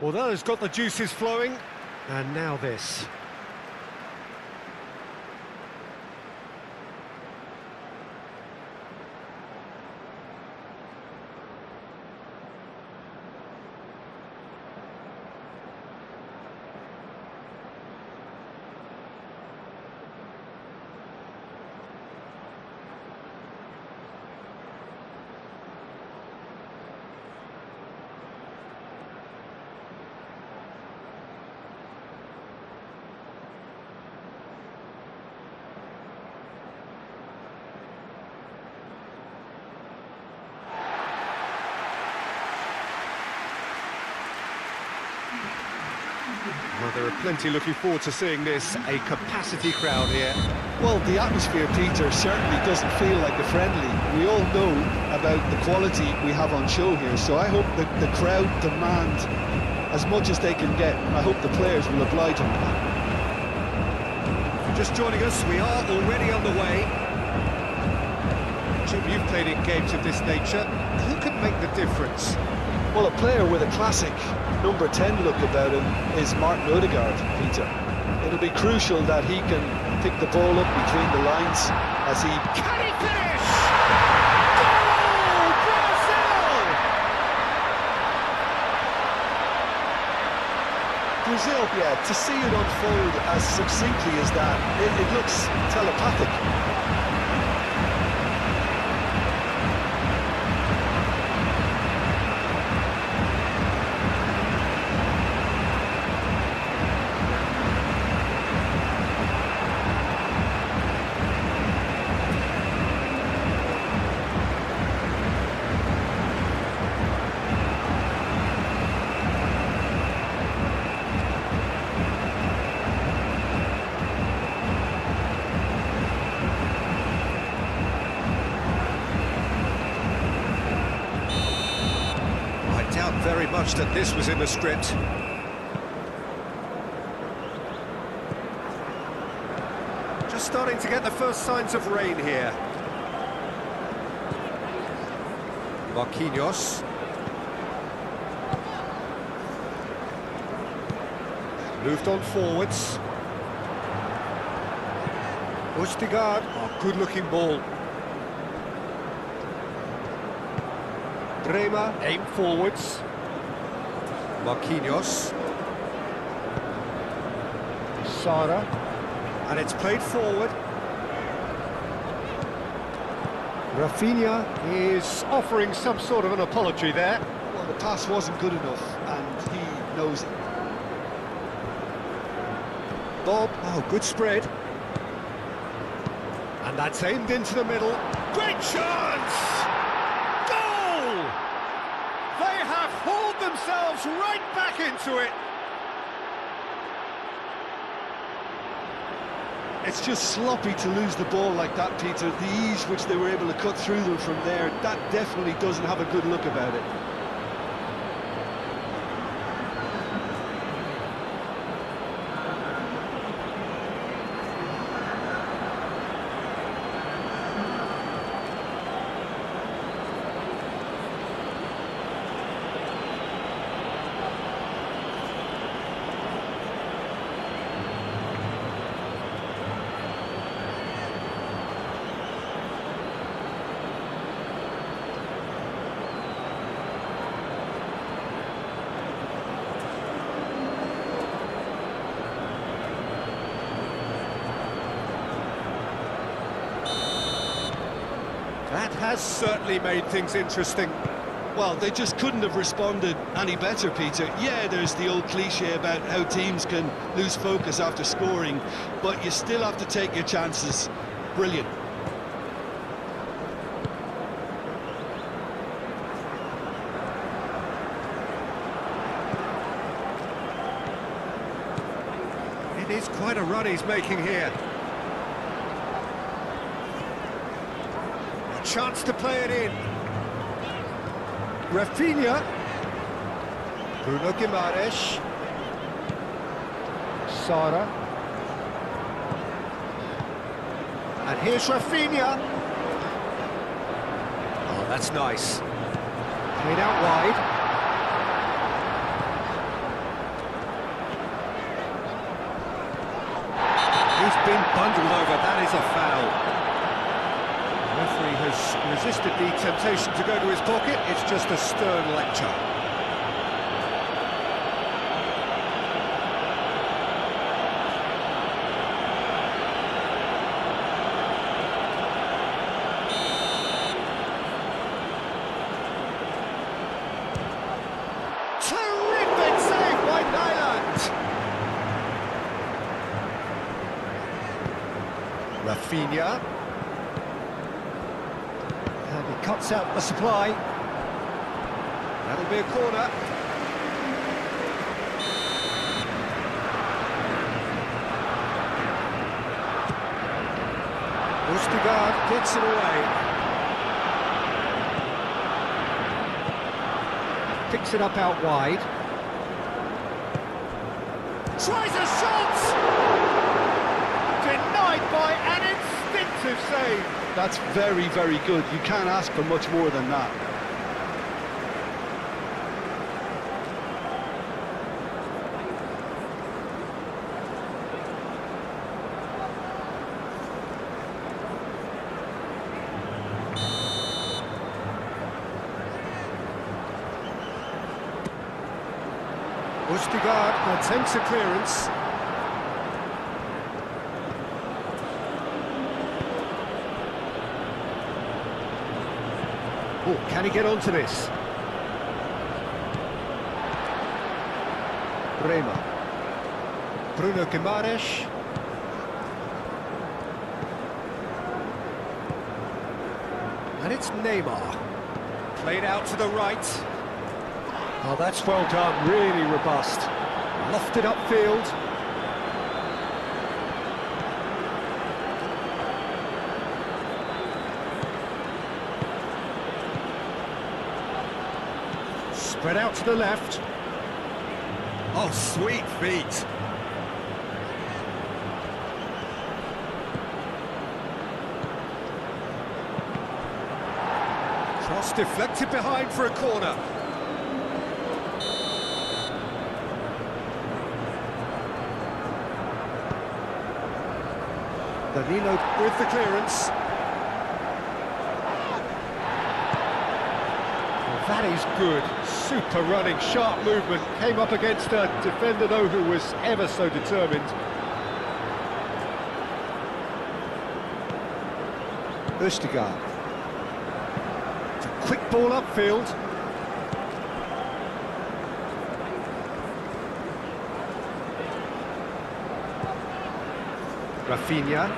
Well, that has got the juices flowing, and now this. Well, there are plenty looking forward to seeing this, a capacity crowd here. Well, the atmosphere, Peter, certainly doesn't feel like a friendly. We all know about the quality we have on show here, so I hope that the crowd demand as much as they can get. I hope the players will oblige them. If you're just joining us, we are already on the way. Jim, you've played in games of this nature. Who can make the difference? Well, a player with a classic number 10 look about him is Martin Odegaard, Peter. It'll be crucial that he can pick the ball up between the lines as he... Can he finish? Goal! Brazil! Brazil, yeah, to see it unfold as succinctly as that, it looks telepathic. Very much that this was in the script. Just starting to get the first signs of rain here. Marquinhos. Moved on forwards. Odegaard. Oh, good-looking ball. Bremer, aim forwards. Marquinhos. Sara. And it's played forward. Rafinha is offering some sort of an apology there. Well, the pass wasn't good enough, and he knows it. Bob, oh, good spread. And that's aimed into the middle. Great chance! They have hauled themselves right back into it. It's just sloppy to lose the ball like that, Peter. The ease which they were able to cut through them from there, that definitely doesn't have a good look about it. That has certainly made things interesting. Well, they just couldn't have responded any better, Peter. Yeah, there's the old cliche about how teams can lose focus after scoring, but you still have to take your chances. Brilliant. It is quite a run he's making here. Chance to play it in. Rafinha. Bruno Guimaraes. Sara. And here's Rafinha. Oh, that's nice. Played out wide. resisted the temptation to go to his pocket. It's just a stern lecture. Terrific save by Nyland. Rafinha. And he cuts out the supply. That'll be a corner. Ostergaard gets it away. Picks it up out wide. Tries a shot! Denied by an instinctive save. That's very, very good. You can't ask for much more than that. Ostergaard attempts a clearance. Oh, can he get onto this? Bremer. Bruno Guimaraes. And it's Neymar. Played out to the right. Oh, that's well done, really robust. Lofted upfield. Spread out to the left. Oh, sweet feet. Cross deflected behind for a corner. Danilo with the clearance. Well, that is good. Super running, sharp movement. Came up against a defender, though, who was ever so determined. Ostergaard. It's a quick ball upfield. Rafinha.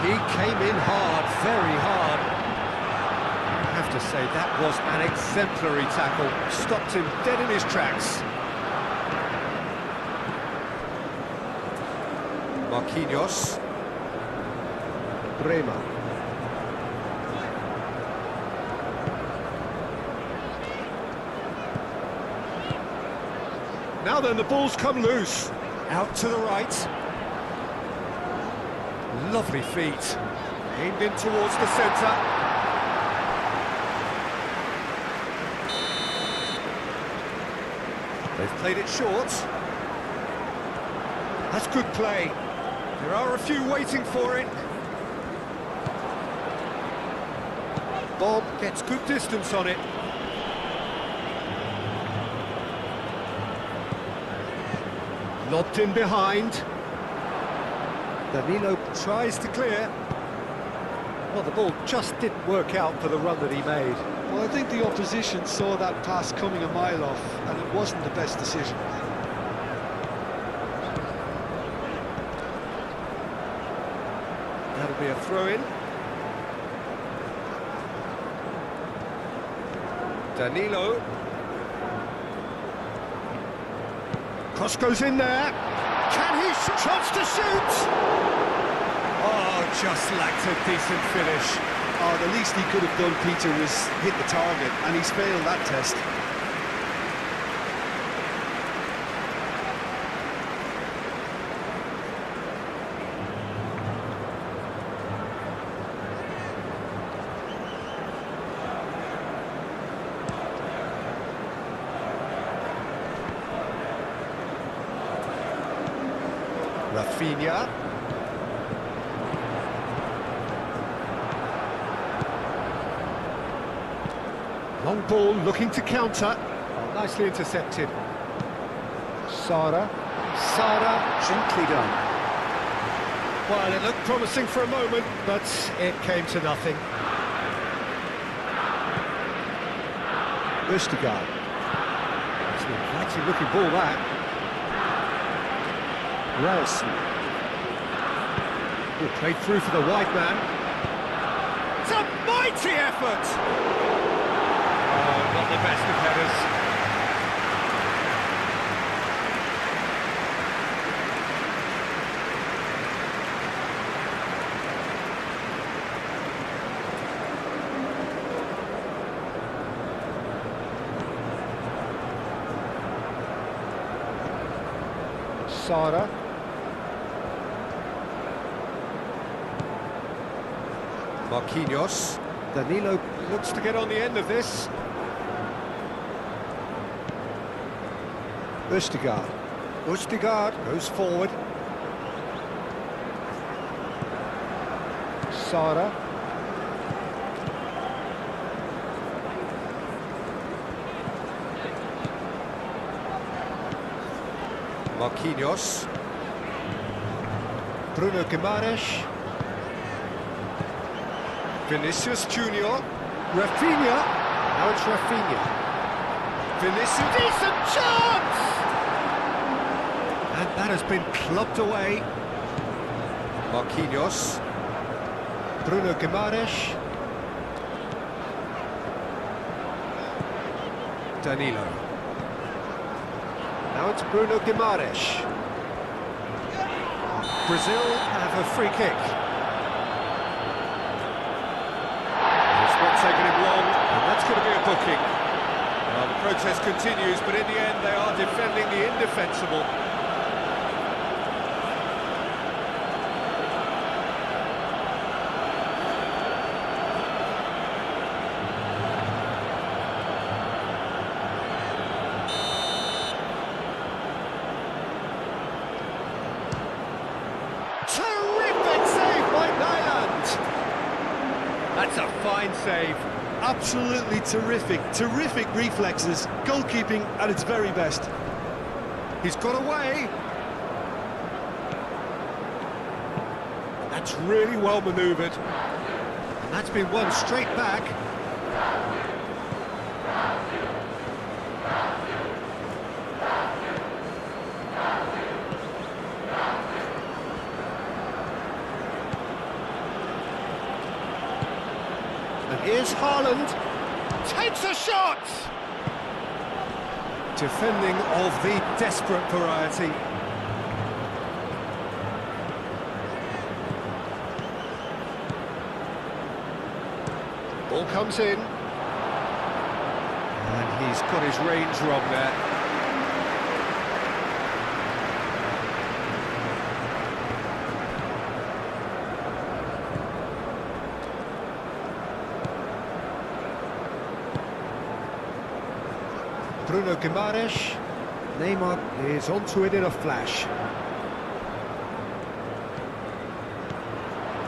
He came in hard, very hard. I have to say, that was an exemplary tackle. Stopped him dead in his tracks. Marquinhos. Bremer. Now then, the ball's come loose. Out to the right. Lovely feet. Aimed in towards the centre. They've played it short. That's good play. There are a few waiting for it. Bob gets good distance on it. Lobbed in behind. Danilo tries to clear. Well, the ball just didn't work out for the run that he made. Well, I think the opposition saw that pass coming a mile off, and it wasn't the best decision. That'll be a throw-in. Danilo. Cross goes in there. Can he shoot? Chance to shoot! Oh, just lacked a decent finish. Oh, the least he could have done, Peter, was hit the target, and he's failed that test. Rafinha. Long ball looking to counter. Oh, nicely intercepted. Sara, gently done. Well, it looked promising for a moment, but it came to nothing. Vestergaard. It's an inviting looking ball, that. Ryerson. Played through for the wide man. It's a mighty effort! Oh, not the best of headers. Sara. Marquinhos. Danilo looks to get on the end of this. Vestergaard. Vestergaard goes forward. Sara. Marquinhos. Bruno Guimaraes. Vinicius Junior. Rafinha. Now it's Rafinha. Vinicius. Decent chance! And that has been clubbed away. Marquinhos. Bruno Guimaraes. Danilo. Now it's Bruno Guimaraes. Brazil have a free kick. It's not taking him long, and that's going to be a booking. Well, the protest continues, but in the end they are defending the indefensible. Terrific save by Nyland! That's a fine save. Absolutely terrific, terrific reflexes, goalkeeping at its very best. He's got away. That's really well manoeuvred. And that's been won straight back. And here's Haaland. Takes a shot! Defending of the desperate variety. Ball comes in. And he's got his range wrong there. Bruno Guimaraes. Neymar is onto it in a flash.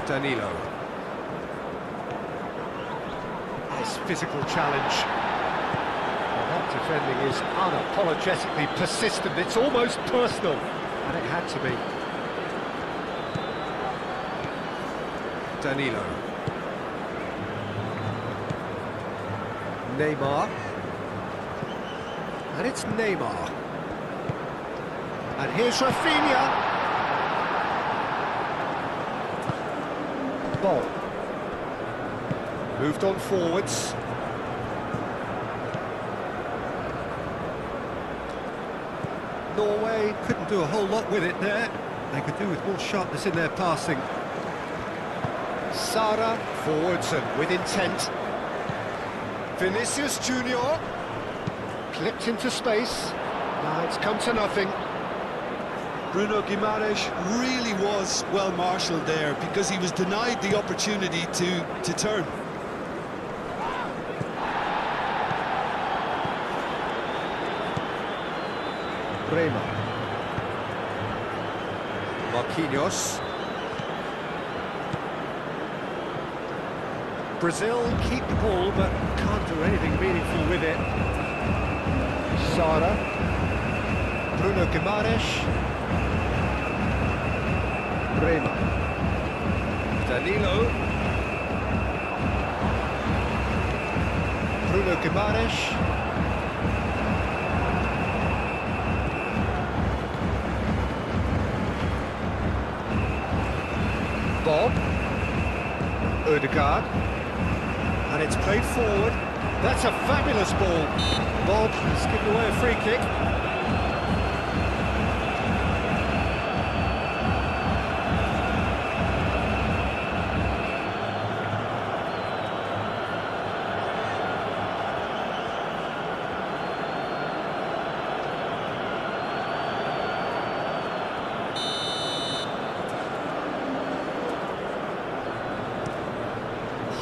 Danilo. Nice physical challenge. Well, that defending is unapologetically persistent. It's almost personal, and it had to be. Danilo. Neymar. And it's Neymar. And here's Rafinha. Ball. Moved on forwards. Norway couldn't do a whole lot with it there. They could do with more sharpness in their passing. Sara forwards and with intent. Vinicius Junior. Clipped into space. Now it's come to nothing. Bruno Guimaraes really was well marshalled there because he was denied the opportunity to turn. Bremer. Marquinhos. Brazil keep the ball, but can't do anything meaningful with it. Sara. Bruno Guimaraes. Rema. Danilo. Bruno Guimaraes. Bob. Ødegaard. And it's played forward. That's a fabulous ball. Bob has given away a free kick.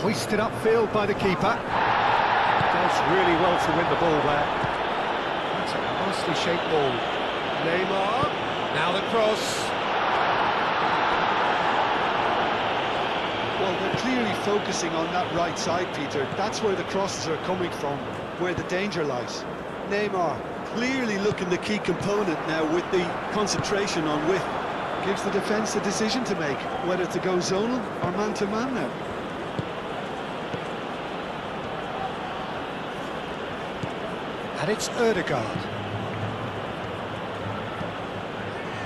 Hoisted upfield by the keeper. Does really well to win the ball there. That's a nicely shaped ball. Neymar. Now the cross. Well, they're clearly focusing on that right side, Peter. That's where the crosses are coming from, where the danger lies. Neymar clearly looking the key component now with the concentration on width. Gives the defence a decision to make, whether to go zonal or man-to-man now. And it's Ødegaard.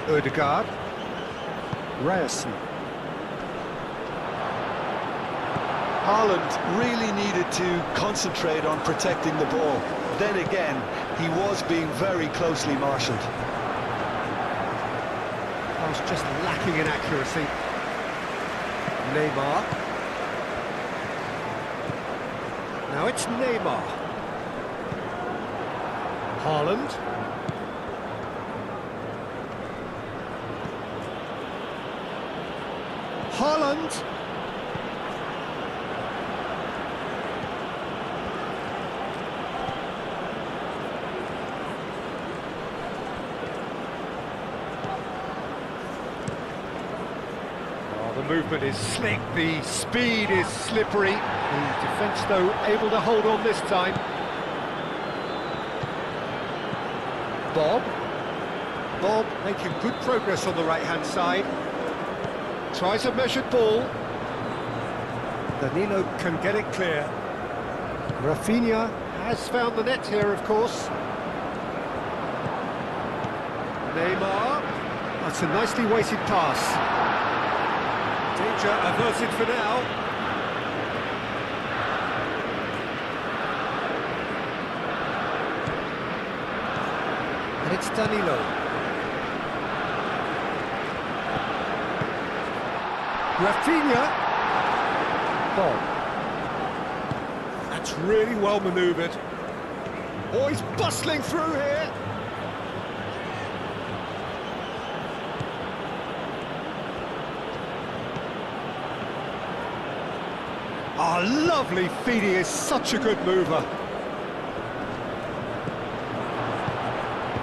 Ødegaard. Ryerson. Haaland really needed to concentrate on protecting the ball. Then again, he was being very closely marshalled. I was just lacking in accuracy. Neymar. Now it's Neymar. Haaland. Haaland. Oh, the movement is slick, the speed is slippery. The defence, though, able to hold on this time. Bob making good progress on the right-hand side. Tries a measured ball. Danilo can get it clear. Rafinha has found the net here, of course. Neymar. That's a nicely weighted pass. Danger averted for now. And it's Danilo. Rafinha. Bob. That's really well manoeuvred. Oh, he's bustling through here. Ah, lovely feed. He is such a good mover.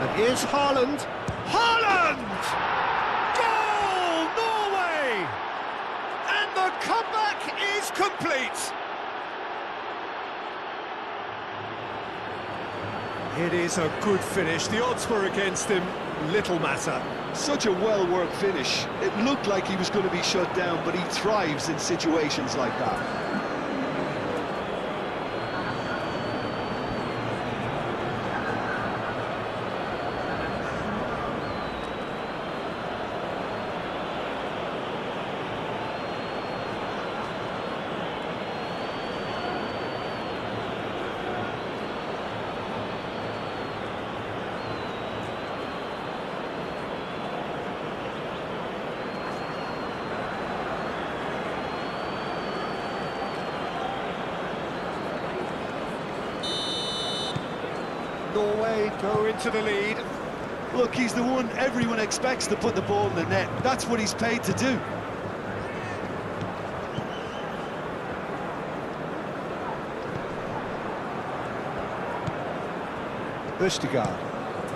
And here's Haaland. Haaland! Goal, Norway! And the comeback is complete. It is a good finish. The odds were against him. Little matter. Such a well-worked finish. It looked like he was going to be shut down, but he thrives in situations like that. Norway go into the lead. Look, he's the one everyone expects to put the ball in the net. That's what he's paid to do. Ødegaard.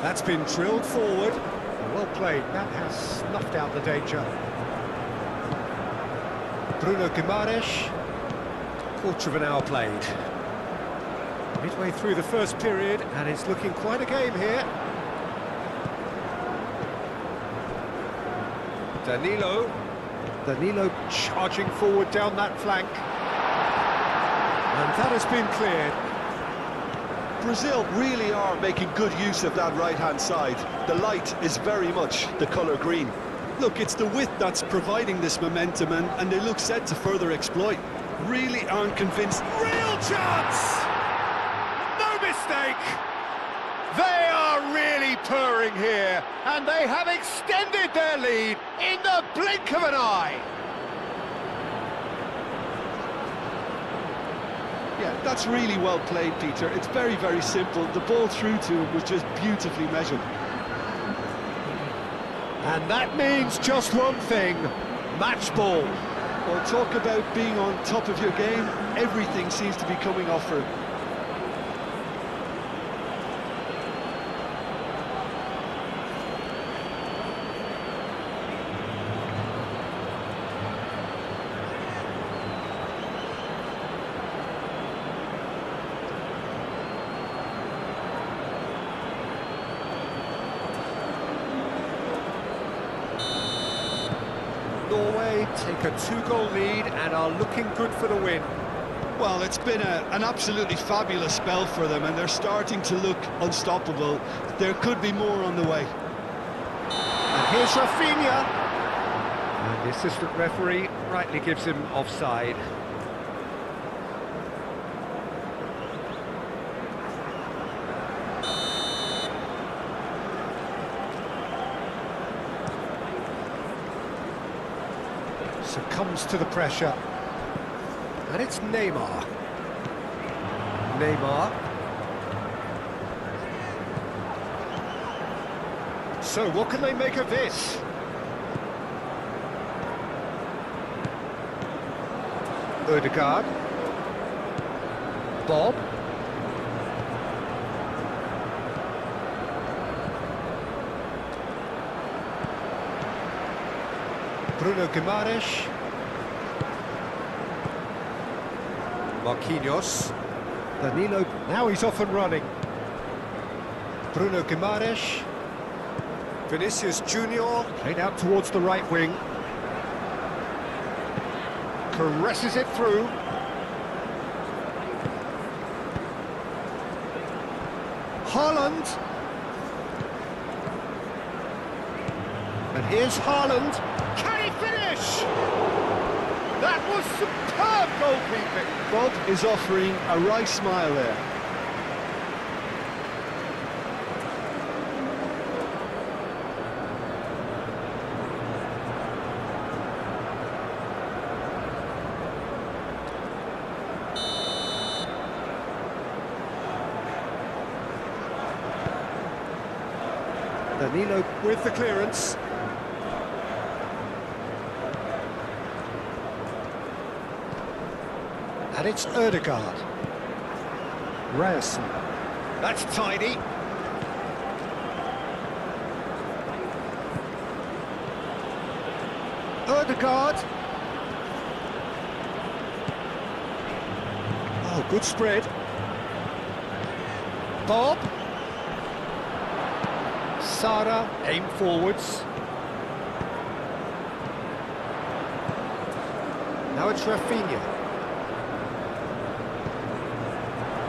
That's been drilled forward. Well played. That has snuffed out the danger. Bruno Guimaraes. Quarter of an hour played. Midway through the first period, and it's looking quite a game here. Danilo charging forward down that flank. And that has been cleared. Brazil really are making good use of that right-hand side. The light is very much the colour green. Look, it's the width that's providing this momentum, and they look set to further exploit. Really aren't convinced. Real chance! No mistake! They are really purring here, and they have extended their lead in the blink of an eye. Yeah, that's really well played, Peter. It's very, very simple. The ball through to him was just beautifully measured. And that means just one thing, match ball. Well, talk about being on top of your game. Everything seems to be coming off for him. Norway take a 2-goal lead and are looking good for the win. Well, it's been an absolutely fabulous spell for them, and they're starting to look unstoppable. There could be more on the way. And here's Rafinha. And the assistant referee rightly gives him offside. Succumbs to the pressure. And it's Neymar. So what can they make of this? Ødegaard. Bob. Bruno Guimaraes. Marquinhos. Danilo, now he's off and running. Bruno Guimaraes. Vinicius Junior, played out towards the right wing. Caresses it through. Haaland. And here's Haaland. Can he finish? That was superb goalkeeping. Bob is offering a wry smile there. Danilo with the clearance. And it's Ødegaard. Ryerson. That's tidy. Ødegaard. Oh, good spread. Bob. Sara, aim forwards. Now it's Rafinha.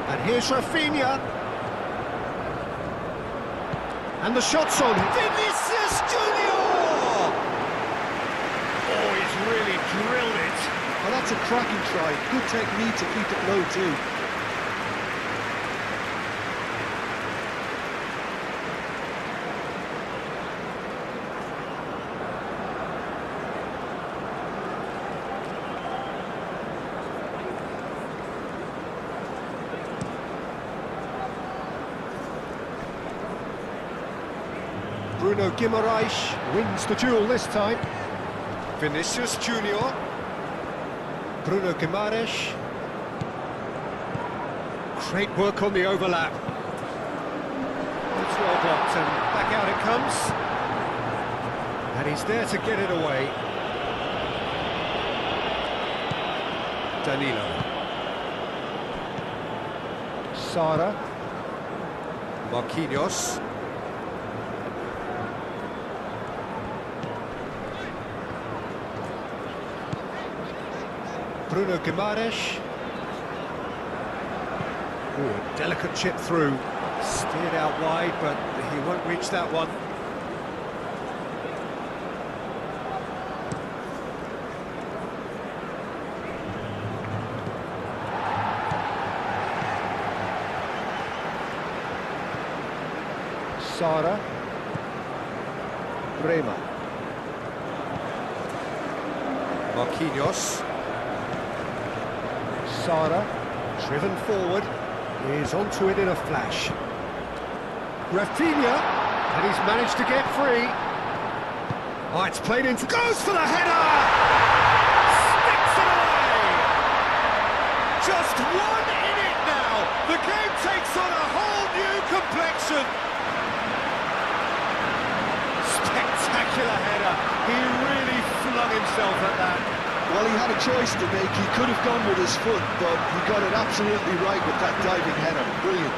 And here's Rafinha. And the shot's on. Vinicius Junior! Oh, he's really drilled it. Well, that's a cracking try. Good technique to keep it low too. Bruno Guimaraes wins the duel this time. Vinicius Junior. Bruno Guimaraes. Great work on the overlap. It's well blocked and back out it comes. And he's there to get it away. Danilo. Sara. Marquinhos. Bruno Guimaraes. Ooh, delicate chip through. Steered out wide, but he won't reach that one. Sara. Bremer. Marquinhos. Sara, driven forward, is onto it in a flash. Rafinha, and he's managed to get free. Oh, it's played into... Goes for the header! Sticks it away! Just one in it now! The game takes on a whole new complexion! Spectacular header! He really flung himself at that. Well, he had a choice to make. He could have gone with his foot, but he got it absolutely right with that diving header. Brilliant.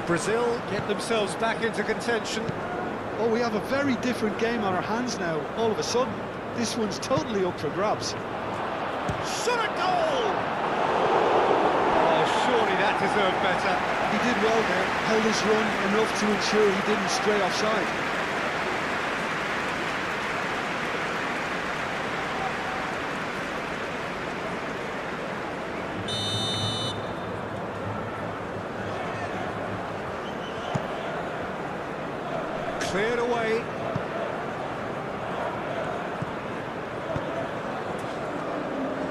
Brazil get themselves back into contention. Oh, we have a very different game on our hands now, all of a sudden. This one's totally up for grabs. Shot a goal! Oh, surely that deserved better. He did well there, held his run enough to ensure he didn't stray offside. Cleared away.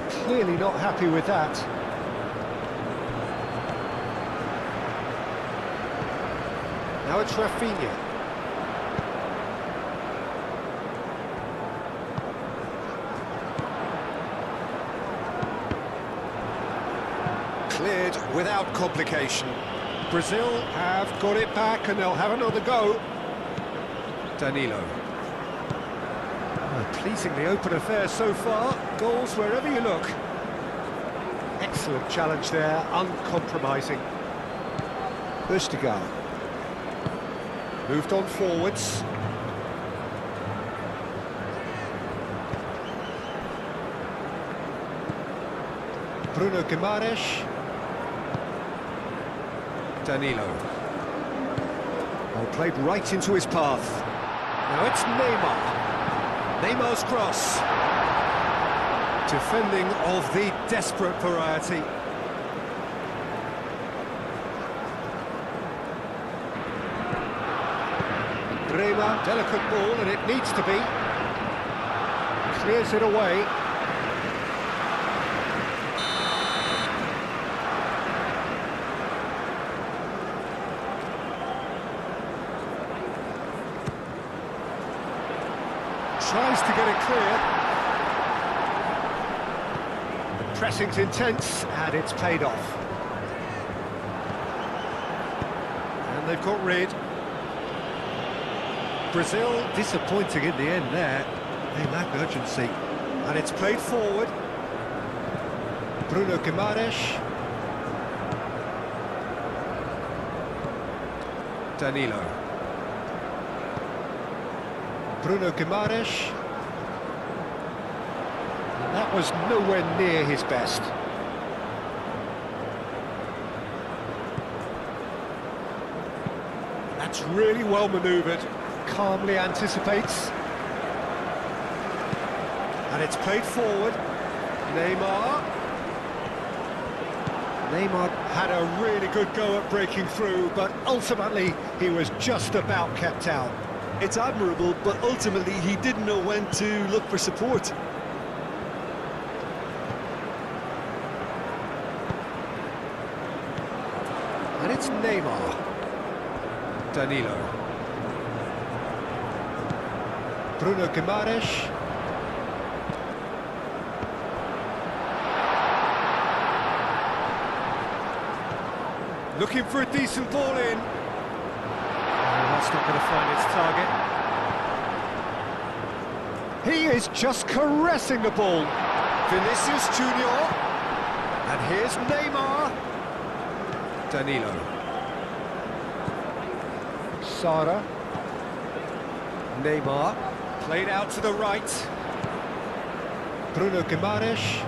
Clearly not happy with that. Now it's Rafinha. Cleared without complication. Brazil have got it back and they'll have another go. Danilo. Oh, pleasingly open affair so far. Goals wherever you look. Excellent challenge there, uncompromising. Østigard. Moved on forwards. Bruno Guimaraes. Danilo. Well, played right into his path. Now it's Neymar. Neymar's cross. Defending of the desperate variety. Bremer, delicate ball, and it needs to be. Clears it away. Tries to get it clear. The pressing's intense, and it's paid off. And they've got rid. Brazil disappointing in the end there. They lack urgency. And it's played forward. Bruno Guimaraes. Danilo. Bruno Guimaraes. And that was nowhere near his best. That's really well manoeuvred. Calmly anticipates. And it's played forward. Neymar. Neymar had a really good go at breaking through, but ultimately he was just about kept out. It's admirable, but ultimately he didn't know when to look for support. And it's Neymar. Danilo. Bruno Guimaraes. Looking for a decent ball in. Oh, that's not going to find its target. He is just caressing the ball. Vinicius Junior. And here's Neymar. Danilo. Sara. Neymar. Played out to the right. Bruno Guimaraes.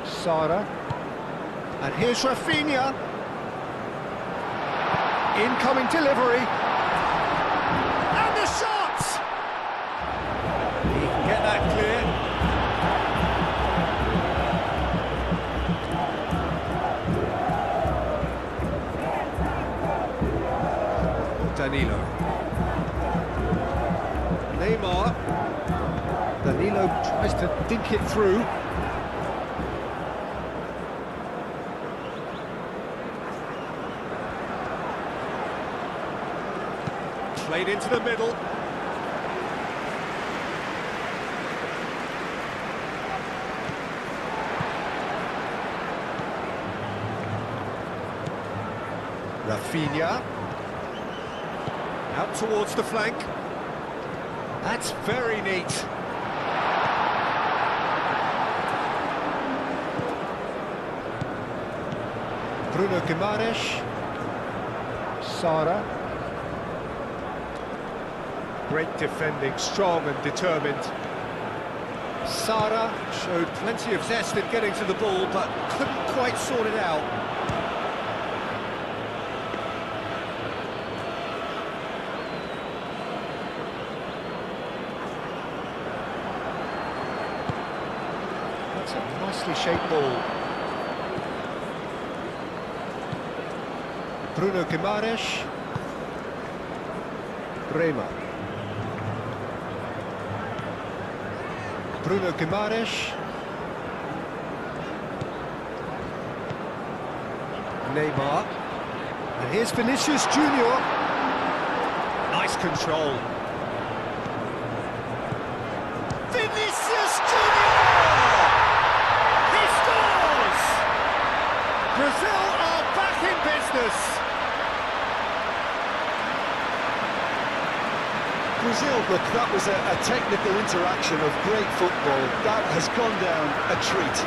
Sara. And here's Rafinha. Incoming delivery. And the shot! He can get that clear. Danilo. Neymar. Danilo tries to dink it through. Played into the middle. Rafinha. Out towards the flank. That's very neat. Bruno Guimaraes. Sara. Great defending, strong and determined. Sara showed plenty of zest in getting to the ball, but couldn't quite sort it out. That's a nicely shaped ball. Bruno Guimaraes. Rema. Bruno Guimaraes. Neymar. And here's Vinicius Junior. Nice control. Vinicius Junior! He scores! Brazil are back in business. Brazil, look, that was a technical interaction of great football. That has gone down a treat.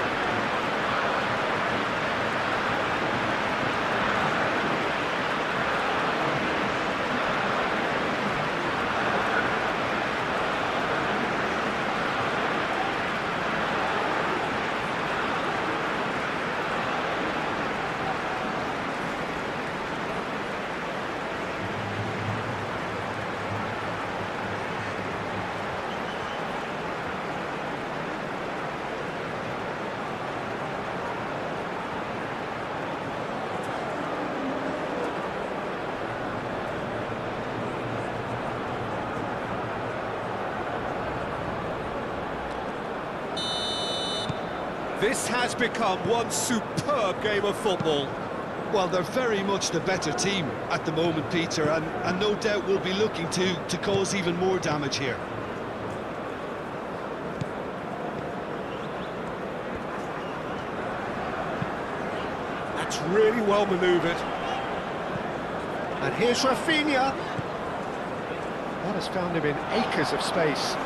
This has become one superb game of football. Well, they're very much the better team at the moment, Peter, and no doubt will be looking to cause even more damage here. That's really well manoeuvred. And here's Rafinha. That has found him in acres of space.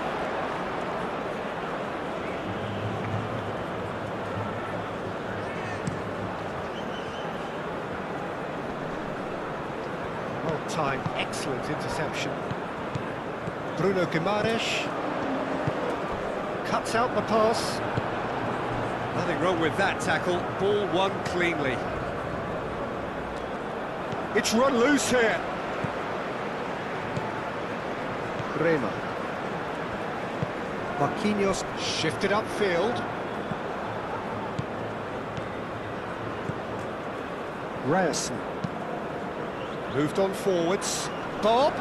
Well-timed, excellent interception. Bruno Guimaraes cuts out the pass. Nothing wrong with that tackle. Ball won cleanly. It's run loose here. Rema. Marquinhos shifted upfield. Ryerson. Moved on forwards. Bob.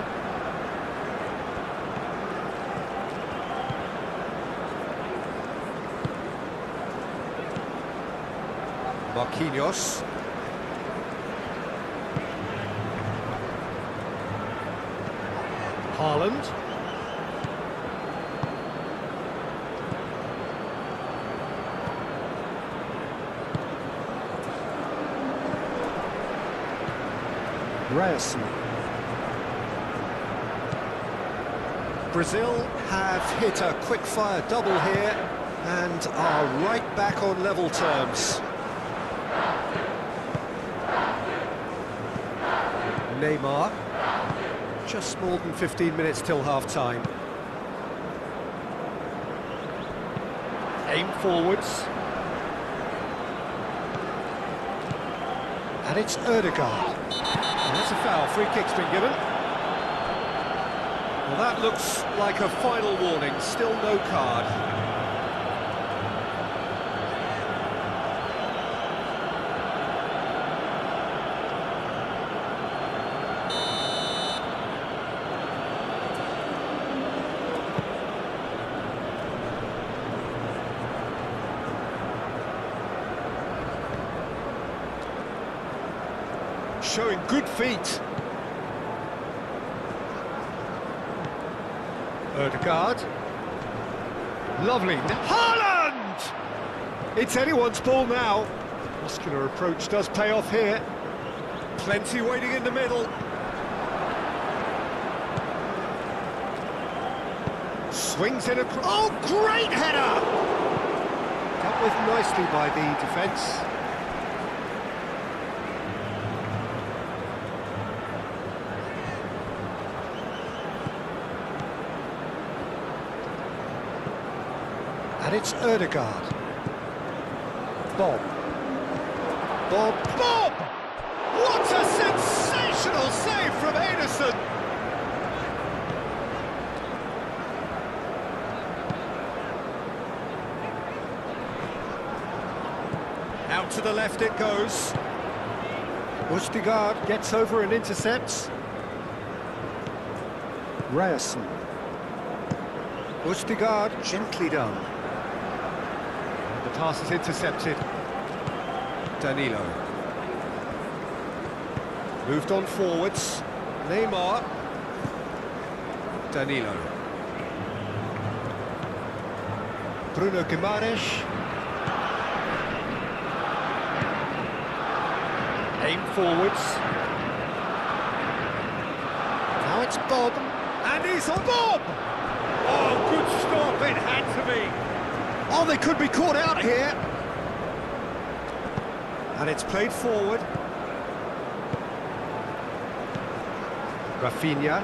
Marquinhos. Haaland. Ryerson. Brazil have hit a quick-fire double here and are right back on level terms. Neymar. Just more than 15 minutes till half-time. Aim forwards. And it's Ødegaard. And that's a foul. Free kick's been given. Well, that looks like a final warning. Still no card. Showing good feet. Ødegaard. Lovely. Haaland! It's anyone's ball now. Muscular approach does pay off here. Plenty waiting in the middle. Swings in a... Oh, great header! Dealt with nicely by the defence. And it's Ødegaard. Bob. What a sensational save from Ederson! Out to the left it goes. Ødegaard gets over and intercepts. Ryerson. Ødegaard gently done. The pass is intercepted. Danilo. Moved on forwards. Neymar. Danilo. Bruno Guimaraes. Aim forwards. Now it's Bob. And he's on Bob! Oh, good stop, it had to be. Oh, they could be caught out here. And it's played forward. Rafinha.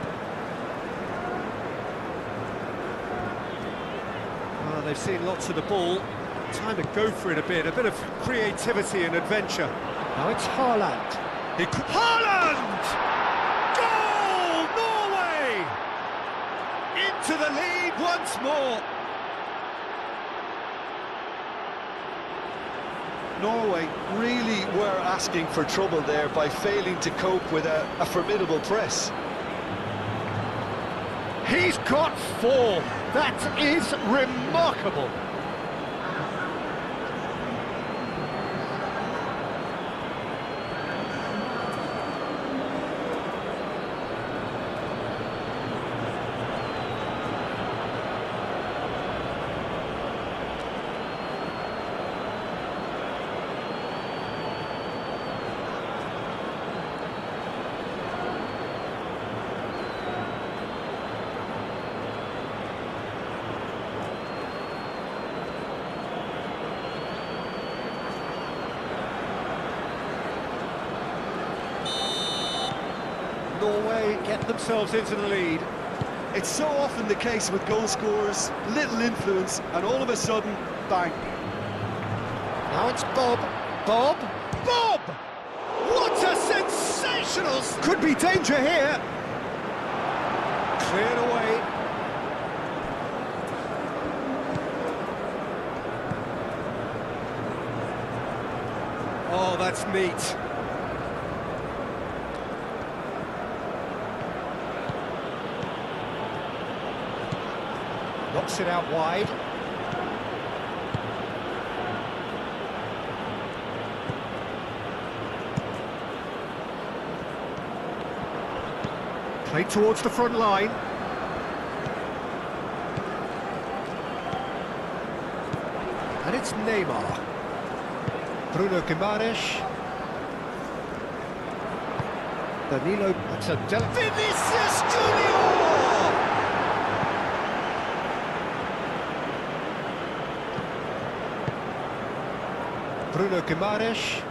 Well, they've seen lots of the ball. Time to go for it a bit of creativity and adventure. Now it's Haaland. Haaland! Goal, Norway! Into the lead once more. Norway really were asking for trouble there by failing to cope with a formidable press. He's got 4. That is remarkable. Norway get themselves into the lead. It's so often the case with goal scorers, little influence, and all of a sudden, bang. Now it's Bob. Bob! What a sensational... Could be danger here. Cleared away. Oh, that's neat. Knocks it out wide. Played towards the front line. And it's Neymar. Bruno Guimaraes. Danilo, that's a Vinicius Junior! Bruno Guimaraes.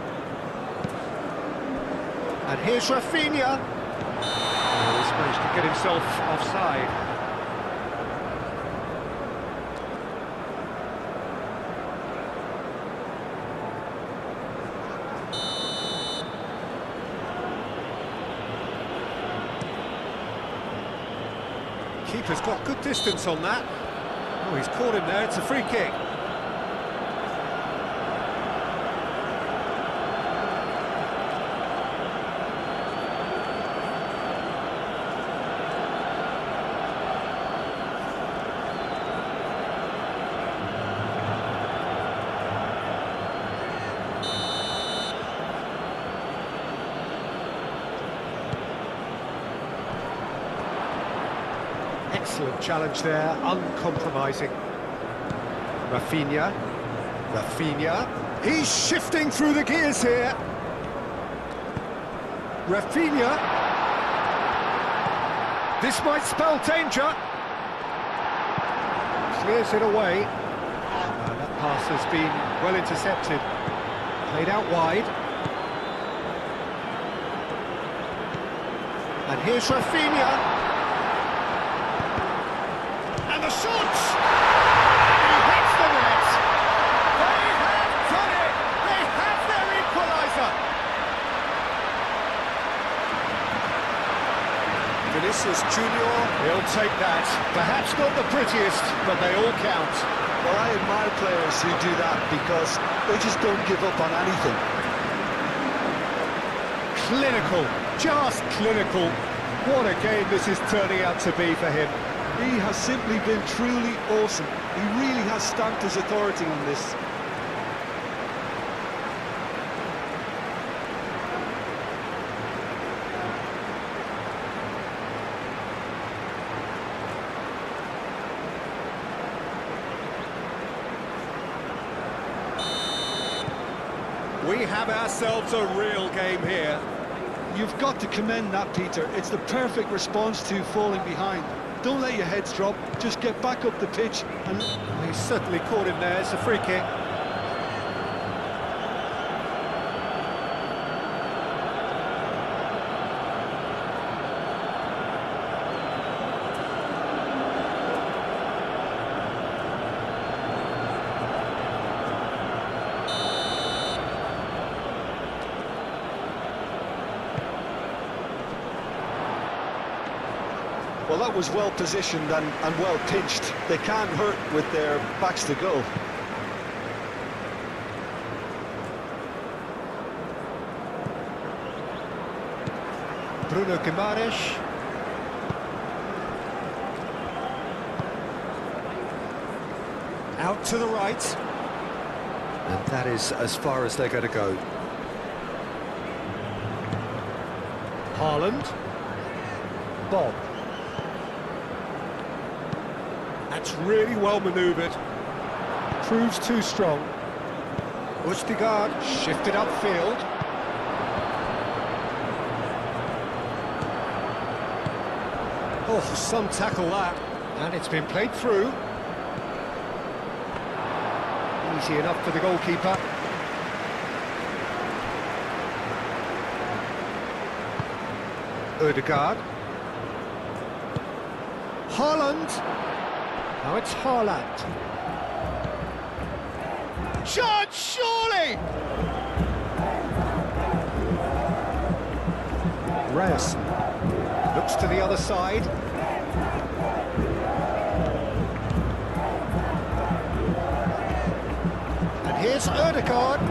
And here's Rafinha. Oh, he's managed to get himself offside. Keeper's got good distance on that. Oh, he's caught him there, it's a free kick. Excellent challenge there, uncompromising. Rafinha. He's shifting through the gears here. Rafinha. This might spell danger. Clears it away. That pass has been well intercepted. Played out wide. And here's Rafinha. And the shot! He hits the net! They have done it! They have their equaliser! Vinicius Junior, he'll take that. Perhaps not the prettiest, but they all count. Well, I admire players who do that because they just don't give up on anything. Clinical, just clinical. What a game this is turning out to be for him. He has simply been truly awesome. He really has stamped his authority on this. We have ourselves a real game here. You've got to commend that, Peter. It's the perfect response to falling behind. Don't let your heads drop, just get back up the pitch and... He's certainly caught him there, it's a free kick. Well, that was well positioned and well pitched. They can't hurt with their backs to goal. Bruno Guimaraes. Out to the right. And that is as far as they're going to go. Haaland. Bob. That's really well manoeuvred. Proves too strong. Ødegaard shifted upfield. Oh, some tackle that. And it's been played through. Easy enough for the goalkeeper. Ødegaard. Haaland. Now it's Haaland. Shot, surely! Ryerson looks to the other side. And here's Ødegaard.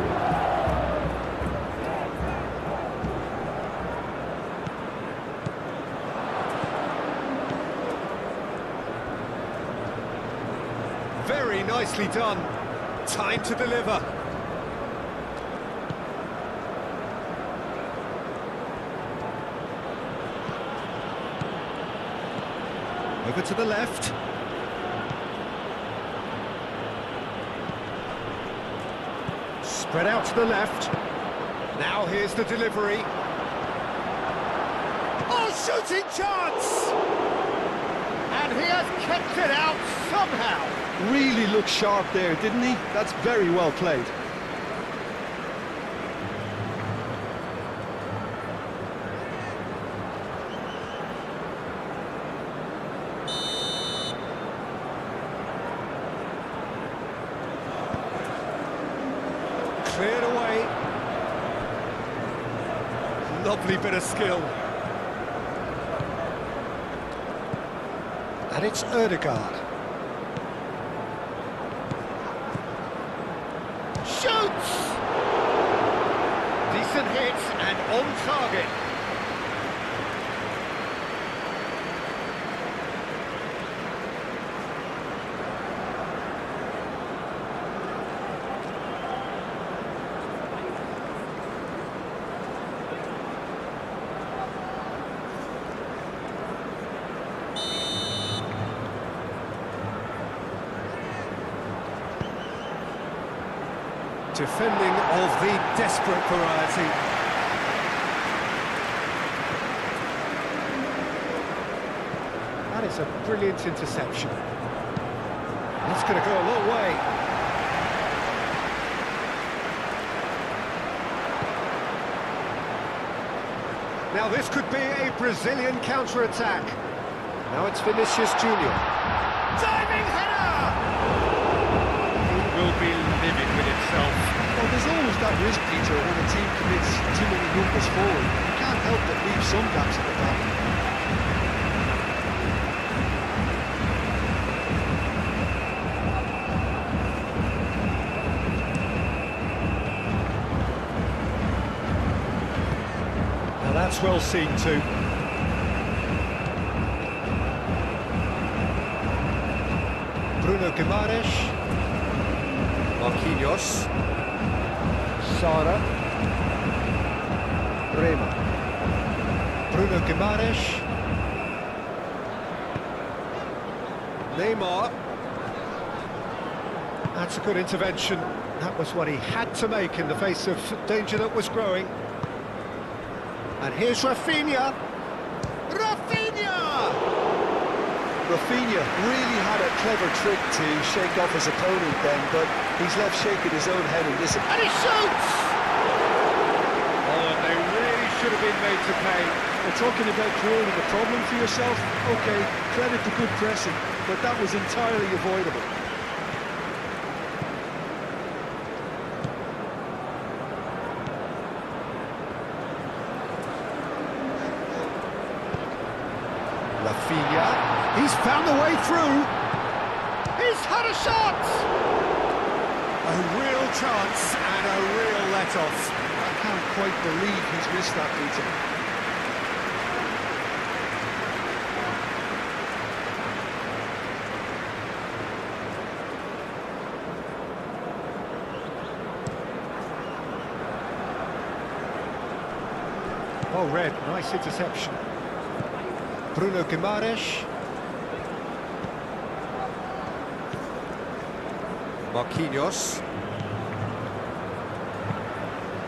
Very nicely done. Time to deliver. Over to the left. Spread out to the left. Now here's the delivery. shooting chance! And he has kept it out somehow. Really looked sharp there, didn't he? That's very well played. Cleared away. Lovely bit of skill. And it's Ødegaard. Shoots! Decent hit and on target. Defending of the desperate variety. That is a brilliant interception. That's going to go a long way. Now this could be a Brazilian counter-attack. Now it's Vinicius Junior. Diving header! He will be livid with himself. Well, there's always that risk, Peter, when a team commits too many numbers forward. You can't help but leave some gaps at the back. Now that's well seen too. Bruno Guimaraes. Marquinhos. Sara. Rema. Bruno Guimaraes. Neymar. That's a good intervention. That was what he had to make in the face of danger that was growing. And here's Rafinha. Rafinha really had a clever trick to shake off his opponent then, but he's left shaking his own head in this. And he shoots! Oh, and they really should have been made to pay. We're talking about creating a problem for yourself? Okay, credit to good pressing, but that was entirely avoidable. Rafinha. He's found the way through. He's had a shot. A real chance and a real let-off. I can't quite believe he's missed that, Peter. Oh, Red, nice interception. Bruno Guimaraes. Marquinhos.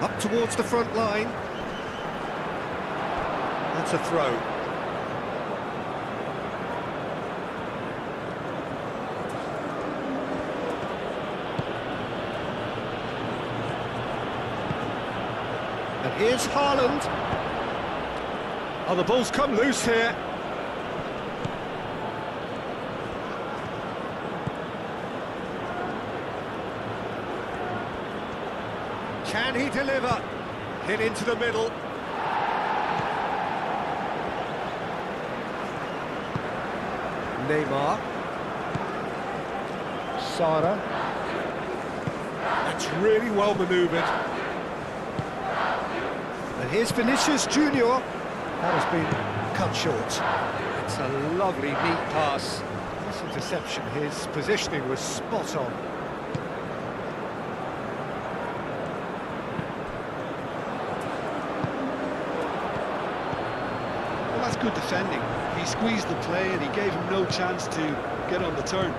Up towards the front line. That's a throw. And here's Haaland. Oh, the ball's come loose here. Can he deliver? Hit into the middle. Neymar. Sara. That's really well manoeuvred. And here's Vinicius Junior. That has been cut short. It's a lovely, neat pass. This interception, his positioning was spot on. Well, that's good defending. He squeezed the play and he gave him no chance to get on the turn.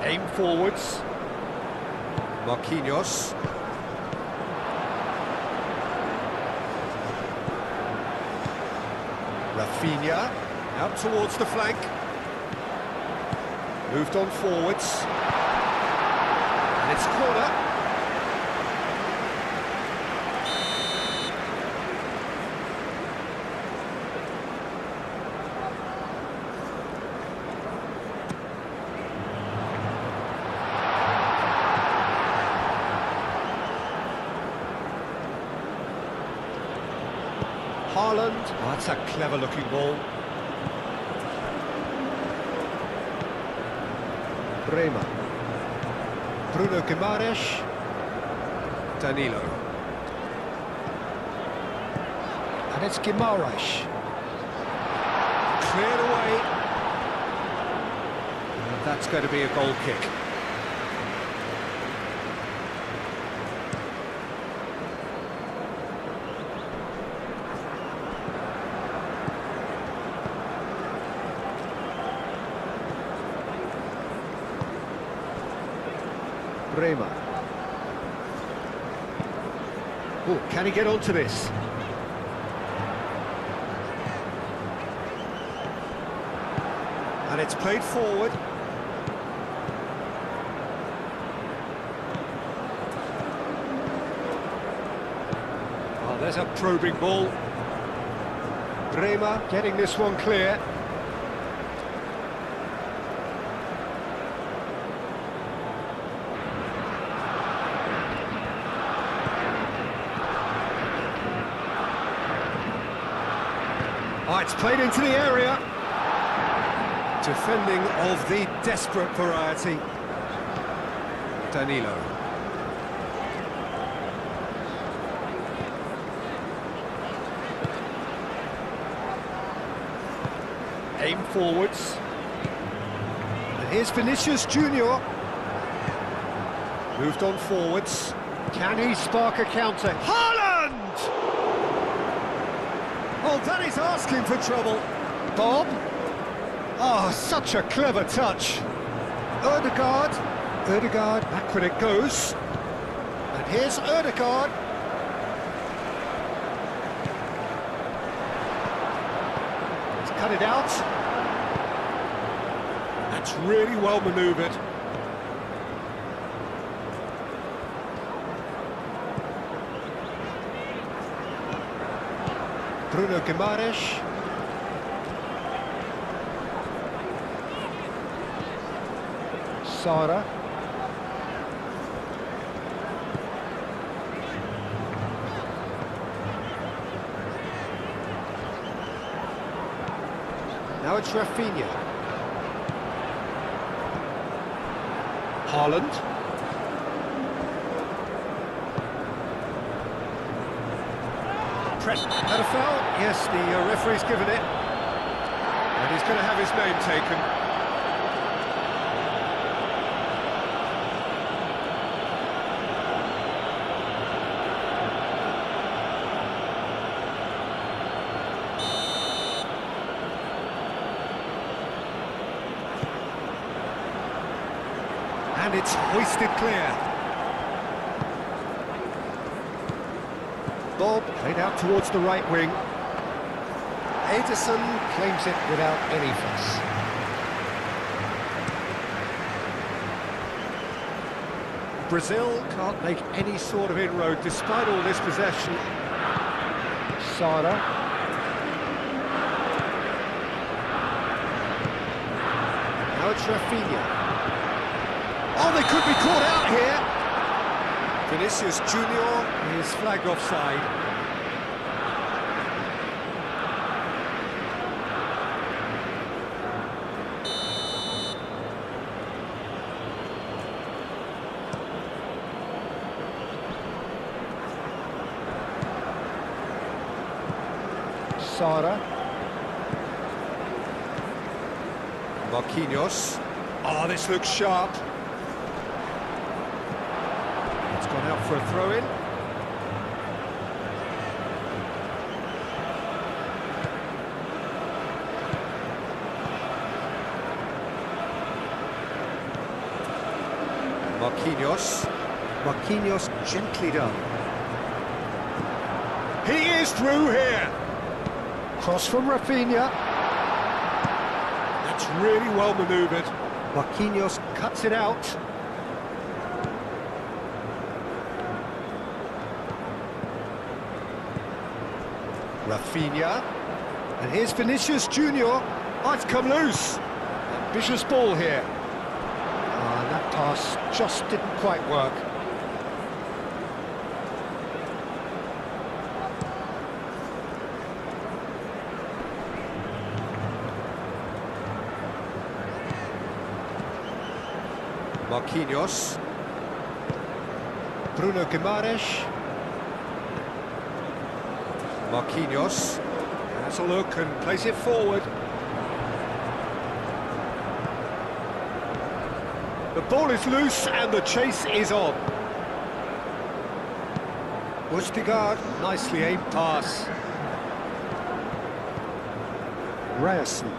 Aim forwards. Marquinhos. Rafinha, out towards the flank. Moved on forwards. And it's corner. Haaland. Oh, that's a clever-looking ball. Bremer. Bruno Guimaraes. Danilo. And it's Guimaraes. Cleared away. And that's going to be a goal kick. Bremer. Oh, can he get onto this? And it's played forward. Oh, there's a probing ball. Bremer getting this one clear. Oh, it's played into the area. Defending of the desperate variety. Danilo. Aim forwards. And here's Vinicius Junior. Moved on forwards. Can he spark a counter? Haaland! Oh, that is asking for trouble. Bob. Oh, such a clever touch. Ødegaard. Back when it goes. And here's Ødegaard. He's cut it out. That's really well manoeuvred. Bruno Guimaraes. Sara. Now it's Rafinha. Haaland. Press. Had a foul? Yes, the referee's given it. And he's going to have his name taken. And it's hoisted clear. Bob played out towards the right wing. Ederson claims it without any fuss. Brazil can't make any sort of inroad despite all this possession. Sara. Now it's Rafinha. Oh, they could be caught out here. Vinicius Junior is flagged offside. Sara. Marquinhos. Oh, this looks sharp. It's gone out for a throw-in. Marquinhos gently done. He is through here. Cross from Rafinha. That's really well manoeuvred. Marquinhos cuts it out. Rafinha. And here's Vinicius Junior. Oh, it's come loose. Ambitious ball here. And that pass just didn't quite work. Marquinhos. Bruno Guimaraes. Marquinhos. Has a look and plays it forward. The ball is loose and the chase is on. Østigard, nicely aimed pass. Ryerson.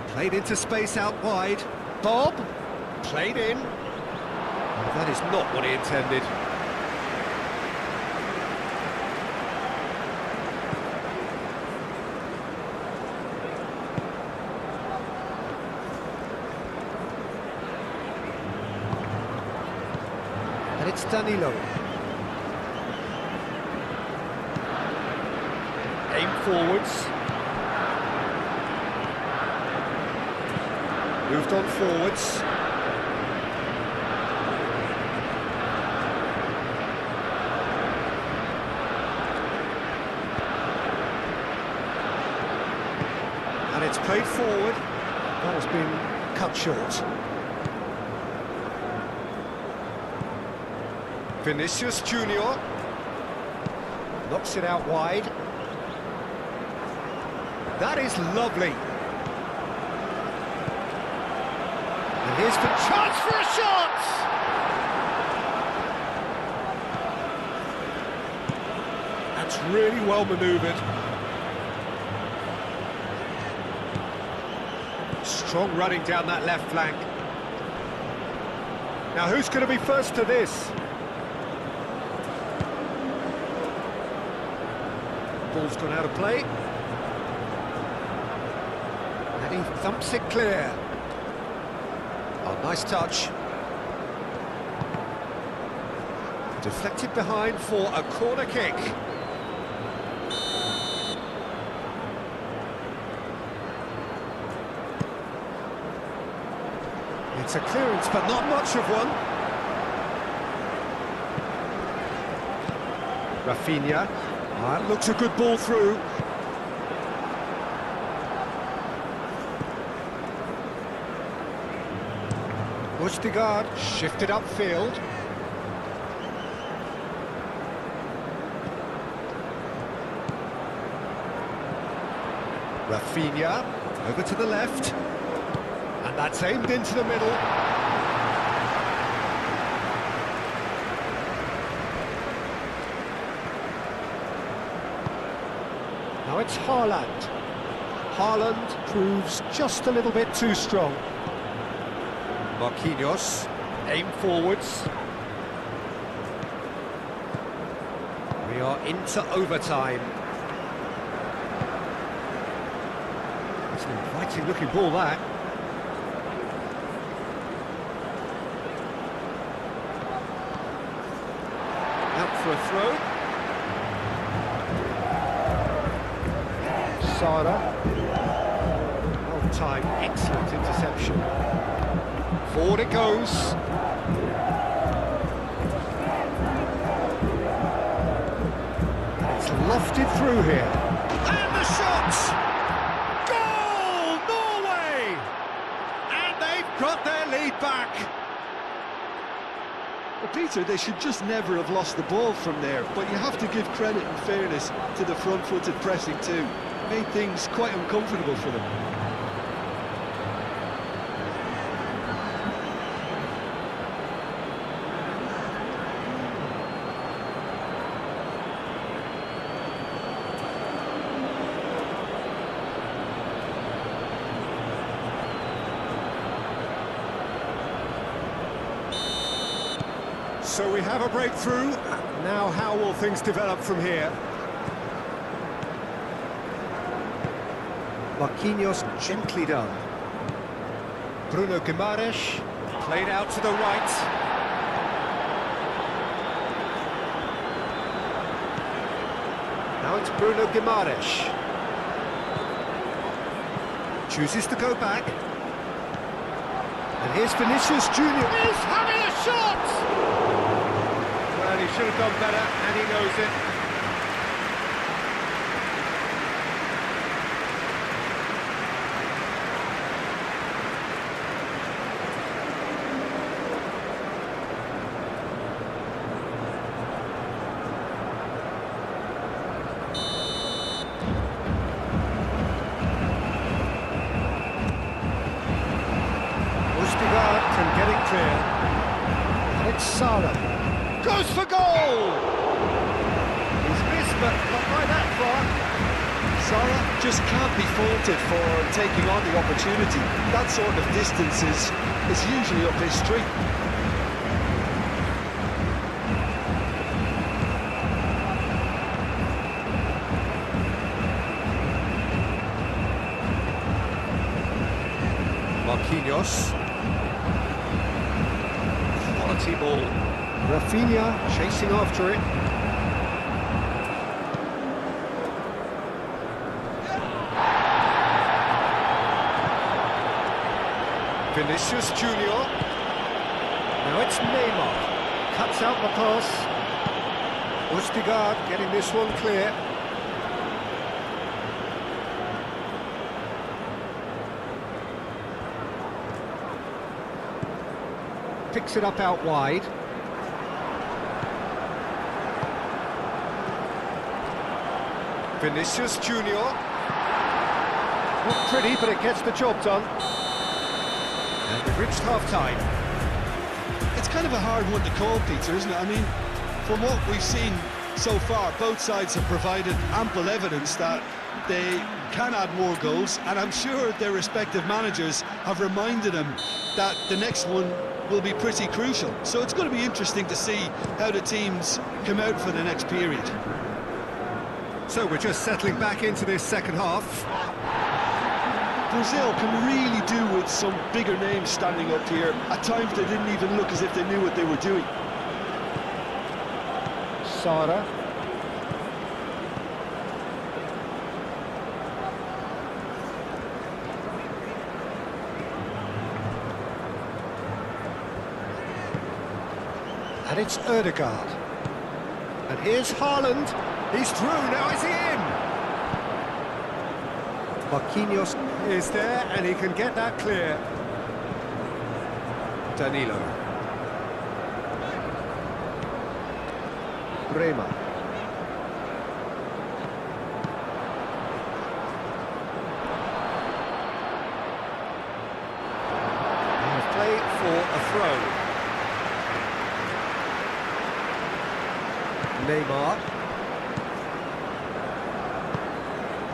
Played into space out wide. Bob, played in. That is not what he intended. And it's Danilo. Aim forwards. Moved on forwards. And it's played forward. That has been cut short. Vinicius Junior knocks it out wide. That is lovely. And here's the chance for a shot! That's really well manoeuvred. Strong running down that left flank. Now who's going to be first to this? Ball's gone out of play. And he thumps it clear. Oh, nice touch. Deflected behind for a corner kick. It's a clearance, but not much of one. Rafinha. That looks a good ball through. Østigard shifted upfield. Rafinha over to the left. And that's aimed into the middle. Now it's Haaland. Haaland proves just a little bit too strong. Marquinhos, aim forwards. We are into overtime. It's an inviting looking ball, that. Out for a throw. Sara. Well timed, excellent interception. Forward it goes. It's lofted through here. And the shot! Goal! Norway! And they've got their lead back. Well, Peter, they should just never have lost the ball from there, but you have to give credit and fairness to the front-footed pressing too. Made things quite uncomfortable for them. So we have a breakthrough. Now how will things develop from here? Marquinhos, gently done. Bruno Guimaraes, played out to the right. Now it's Bruno Guimaraes. Chooses to go back. And here's Vinicius Junior. He's having a shot! Well, he should have done better, and he knows it. Can get it clear. And it's Salah. Goes for goal! He's missed, but not by that far. Salah just can't be faulted for taking on the opportunity. That sort of distance is usually up his street. Marquinhos. Quality ball. Rafinha chasing after it. Vinicius Junior. Now it's Neymar. Cuts out the pass. Østigard getting this one clear. Picks it up out wide. Vinicius Junior. Not pretty, but it gets the job done. And we've reached half-time. It's kind of a hard one to call, Peter, isn't it? I mean, from what we've seen so far, both sides have provided ample evidence that they can add more goals, and I'm sure their respective managers have reminded them that the next one will be pretty crucial. So it's going to be interesting to see how the teams come out for the next period. So we're just settling back into this second half. Brazil can really do with some bigger names standing up here. At times they didn't even look as if they knew what they were doing. Sara. And it's Ødegaard. And here's Haaland. He's through, now is he in? Marquinhos is there, and he can get that clear. Danilo. Bremer. And play for a throw. Neymar.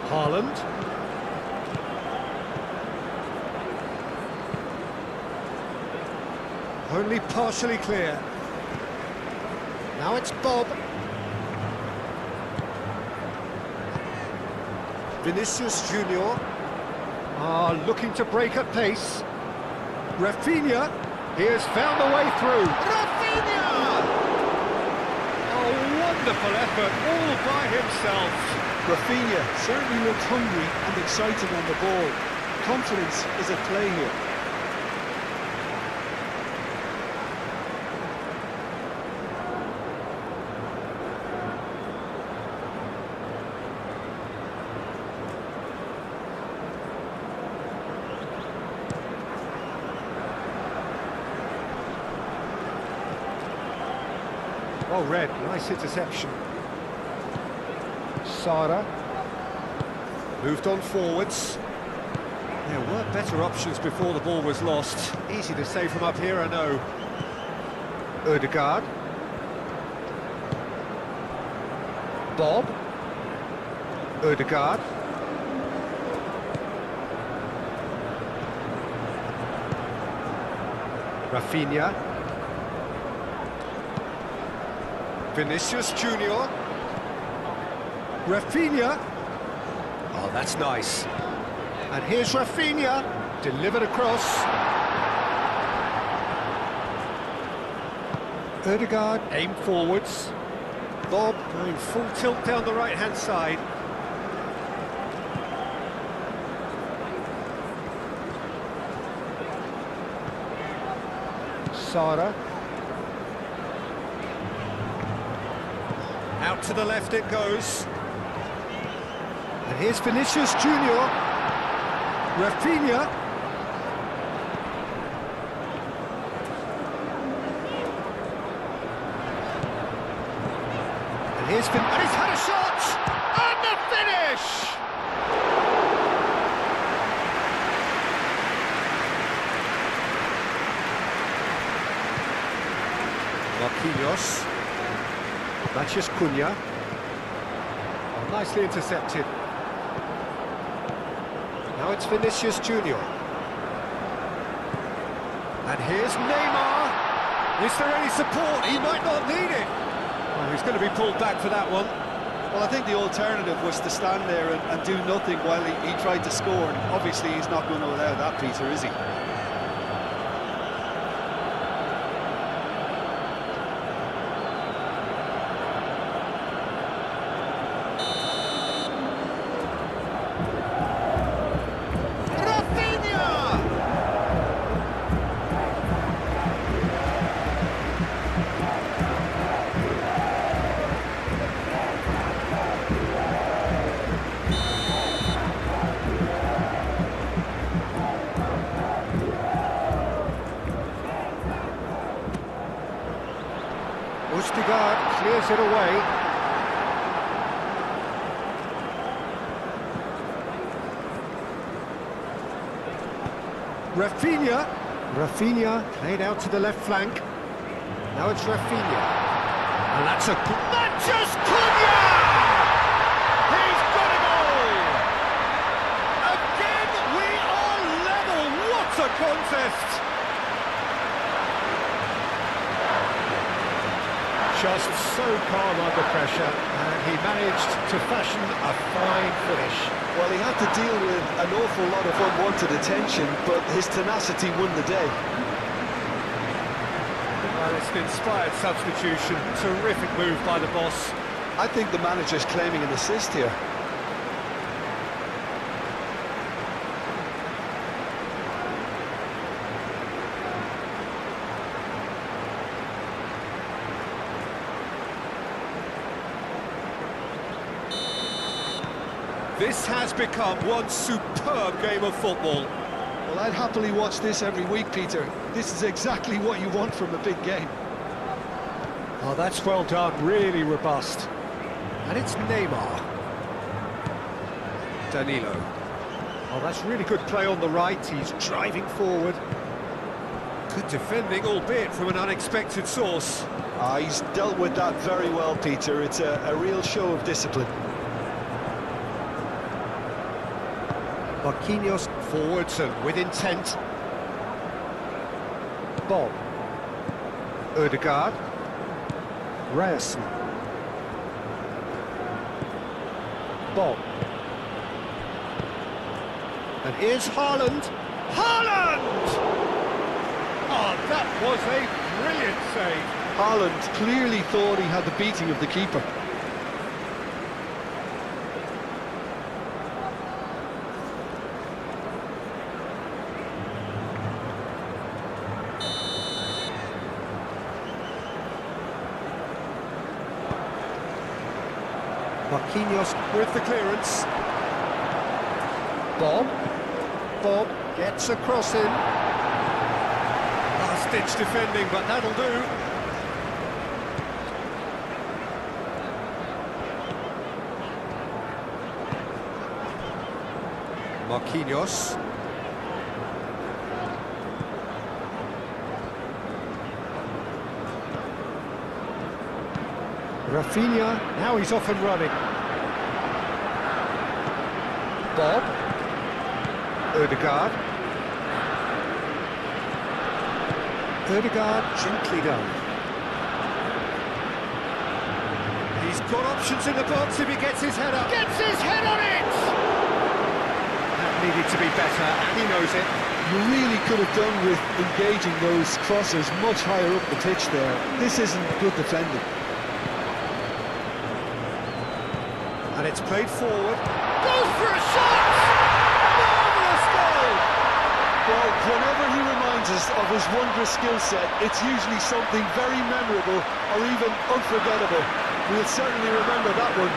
Haaland. Only partially clear. Now it's Bob. Vinicius Junior. Looking to break at pace. Rafinha. He has found the way through. Rafinha! Wonderful effort, all by himself. Rafinha certainly looked hungry and excited on the ball. Confidence is at play here. Well read, nice interception. Sara. Moved on forwards. There were better options before the ball was lost. Easy to say from up here, I know. Ødegaard. Bob. Ødegaard. Rafinha. Vinicius Junior. Rafinha. Oh, that's nice. And here's Rafinha, delivered across. Ødegaard, aim forwards. Bob going full tilt down the right-hand side. Sara. Out to the left it goes. And here's Vinicius Junior. Rafinha. And he's had a shot! And the finish! Marquinhos. Matches Cunha. Oh, nicely intercepted. Now it's Vinicius Junior. And here's Neymar. Is there any support? He might not need it. Well, he's going to be pulled back for that one. Well, I think the alternative was to stand there and do nothing while he tried to score. And obviously, he's not going to allow that, Peter, is he? Ødegaard clears it away. Rafinha played out to the left flank. Now it's Rafinha. And that's a... Matches Cunha! He's got a goal! Again, we are level! What a contest! Just so calm under pressure, and he managed to fashion a fine finish. Well, he had to deal with an awful lot of unwanted attention, but his tenacity won the day. Well, it's an inspired substitution. Terrific move by the boss. I think the manager's claiming an assist here. This has become one superb game of football. Well, I'd happily watch this every week, Peter. This is exactly what you want from a big game. Oh, that's well done, really robust. And it's Neymar. Danilo. Oh, that's really good play on the right, he's driving forward. Good defending, albeit from an unexpected source. He's dealt with that very well, Peter. It's a real show of discipline. Marquinhos forwards and with intent. Bob. Ødegaard. Ryerson. Bob. And here's Haaland. Haaland! Oh, that was a brilliant save. Haaland clearly thought he had the beating of the keeper. Marquinhos with the clearance. Bob gets a cross in. Last-ditch defending, but that'll do. Marquinhos. Rafinha, now he's off and running. Bob. Ødegaard. Ødegaard, gently done. He's got options in the box if he gets his head up. Gets his head on it! And needed to be better, and he knows it. You really could have done with engaging those crosses much higher up the pitch there. This isn't good defending. And it's played forward. Goes for a shot! Marvellous goal! Well, whenever he reminds us of his wondrous skill set, it's usually something very memorable or even unforgettable. We'll certainly remember that one.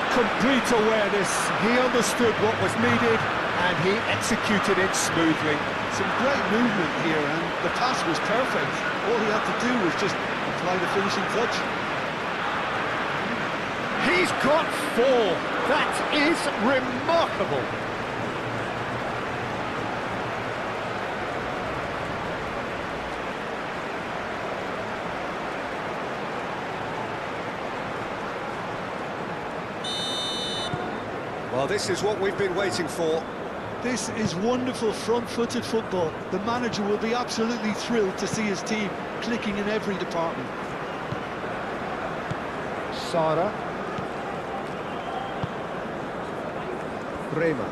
Complete awareness. He understood what was needed, and he executed it smoothly. Some great movement here, and the pass was perfect. All he had to do was just apply the finishing touch. He's got 4. That is remarkable. Well, this is what we've been waiting for. This is wonderful front-footed football. The manager will be absolutely thrilled to see his team clicking in every department. Sara. Bremer.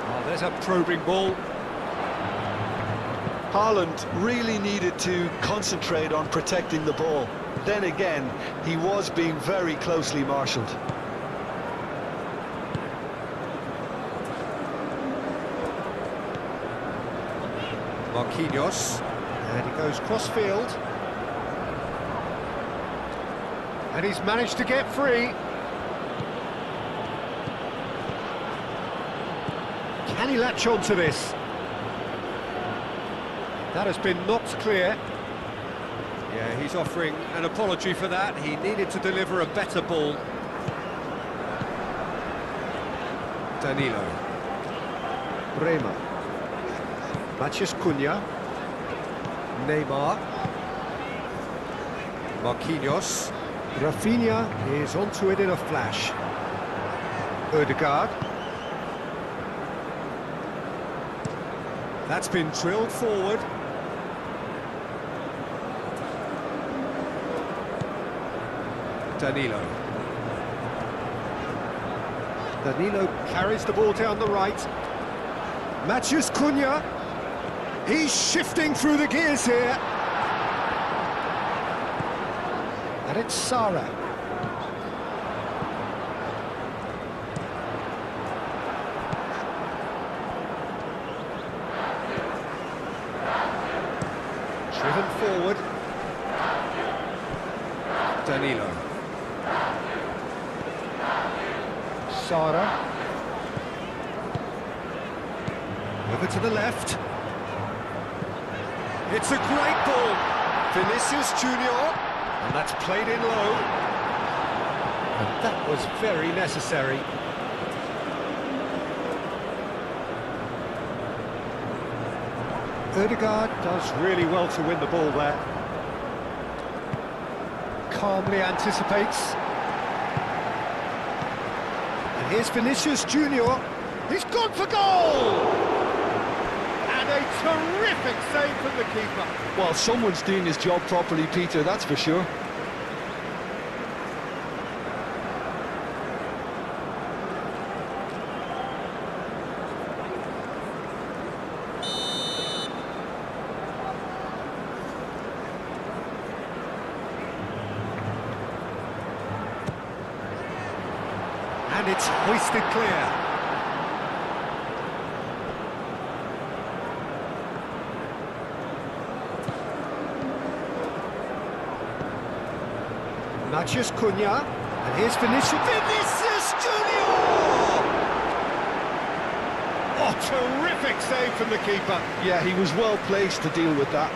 Oh, there's a probing ball. Haaland really needed to concentrate on protecting the ball. Then again, he was being very closely marshalled. Marquinhos, and he goes cross-field. And he's managed to get free. Can he latch on to this? That has been knocked clear. Yeah, he's offering an apology for that. He needed to deliver a better ball. Danilo. Bremer. Matheus Cunha. Neymar. Marquinhos. Rafinha is onto it in a flash. Ødegaard. That's been drilled forward. Danilo. Danilo carries the ball down the right. Matheus Cunha. He's shifting through the gears here. And it's Sara. Driven forward. Danilo. Sara. Over to the left. It's a great ball. Vinicius Junior. And that's played in low. And that was very necessary. Ødegaard does really well to win the ball there. Calmly anticipates. And here's Vinicius Junior. He's gone for goal! And a terrific save from the keeper. Well, someone's doing his job properly, Peter, that's for sure. And it's hoisted clear. Matheus Cunha, and here's Vinicius Junior! Oh, terrific save from the keeper. Yeah, he was well placed to deal with that.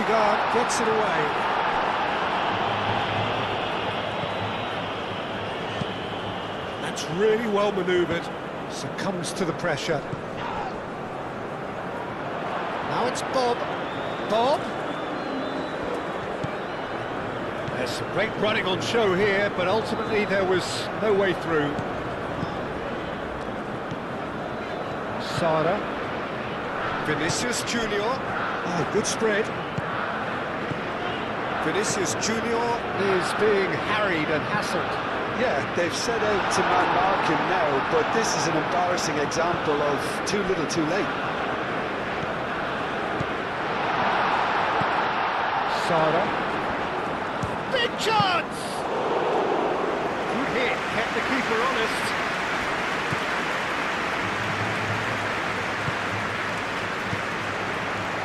Ødegaard gets it away. That's really well manoeuvred. Succumbs to the pressure. Now it's Bob. Bob. There's some great running on show here, but ultimately there was no way through. Sara. Vinicius Junior. Oh, good spread. Vinicius Junior is being harried and hassled. Yeah, they've set out to man-mark him now, but this is an embarrassing example of too little too late. Sara. Big chance! Good hit, kept the keeper honest.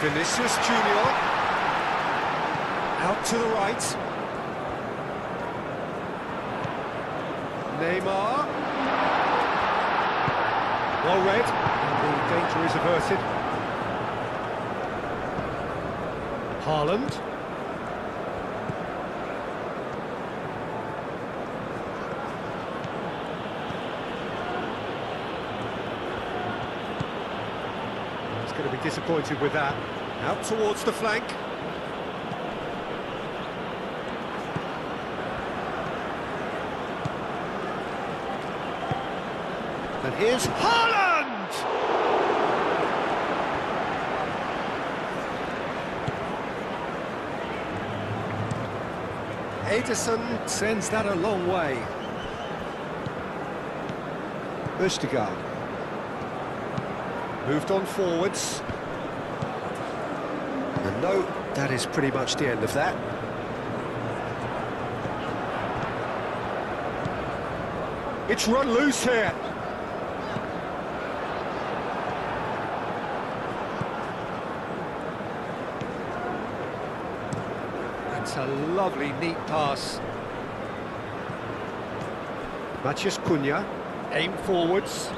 Vinicius Junior. Out to the right. Neymar. Well read. And the danger is averted. Haaland. He's going to be disappointed with that. Out towards the flank. And here's Haaland! Ederson sends that a long way. Østigard. Moved on forwards. And no, that is pretty much the end of that. It's run loose here. That's a lovely, neat pass. Matheus Cunha, aim forwards.